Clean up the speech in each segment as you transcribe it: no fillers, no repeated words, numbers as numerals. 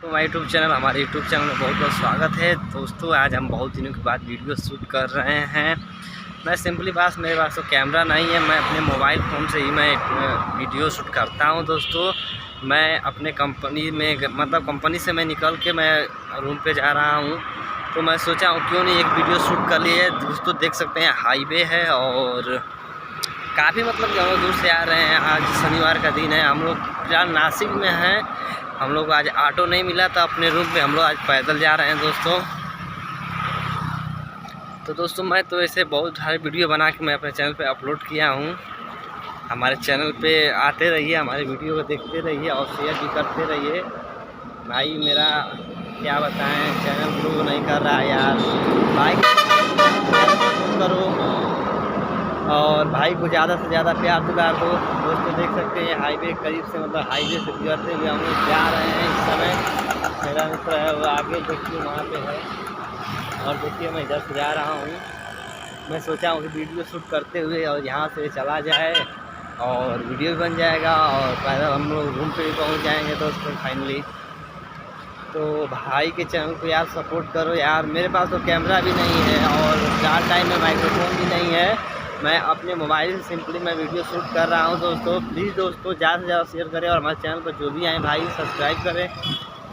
तो हमारे YouTube channel में बहुत बहुत स्वागत है दोस्तों। आज हम बहुत दिनों के बाद वीडियो शूट कर रहे हैं। मैं सिंपली बात, मेरे पास तो कैमरा नहीं है, मैं अपने मोबाइल फ़ोन से ही मैं वीडियो शूट करता हूं दोस्तों। मैं अपने कंपनी में कंपनी से मैं निकल के मैं रूम पे जा रहा हूं, तो मैं सोचा हूं क्यों नहीं एक वीडियो शूट कर लिए दोस्तों। देख सकते हैं हाईवे है और काफ़ी हम लोग दूर से आ रहे हैं। आज शनिवार का दिन है, हम लोग फिलहाल नासिक में हैं। हम लोग आज ऑटो नहीं मिला था अपने रूम पे, हम लोग आज पैदल जा रहे हैं दोस्तों। तो दोस्तों मैं तो ऐसे बहुत सारे वीडियो बना के मैं अपने चैनल पे अपलोड किया हूँ। हमारे चैनल पे आते रहिए, हमारे वीडियो को देखते रहिए और शेयर भी करते रहिए। भाई मेरा क्या बताएं, चैनल ग्रो नहीं कर रहा है यार। भाई करो और भाई को ज़्यादा से ज़्यादा प्यार दुलार दो। दोस्तों देख सकते हैं हाईवे करीब से हाईवे से गुजरते हुए हम लोग जा रहे हैं इस समय। मेरा मित्र है वो आगे देखिए वहाँ पे है और देखिए मैं इधर से जा रहा हूँ। मैं सोचा हूँ कि वीडियो शूट करते हुए और यहाँ से चला जाए और वीडियो भी बन जाएगा और पैदल हम लोग रूम पे भी पहुँच जाएंगे दोस्तों फाइनली। तो भाई के चैनल को यार सपोर्ट करो यार। मेरे पास तो कैमरा भी नहीं है और फ़िलहाल टाइम में माइक्रोफोन भी नहीं है। मैं अपने मोबाइल से सिंपली मैं वीडियो शूट कर रहा हूं दोस्तों। प्लीज़ दोस्तों ज़्यादा से ज़्यादा शेयर करें और हमारे चैनल पर जो भी आए भाई सब्सक्राइब करें।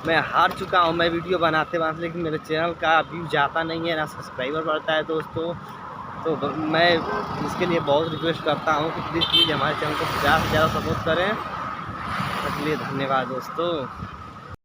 मैं हार चुका हूं मैं वीडियो बनाते लेकिन मेरे चैनल का व्यू जाता नहीं है, ना सब्सक्राइबर बढ़ता है दोस्तों। तो मैं इसके लिए बहुत रिक्वेस्ट करता हूँ कि प्लीज़ हमारे चैनल को ज़्यादा से ज़्यादा सपोर्ट करें। इसलिए धन्यवाद दोस्तों।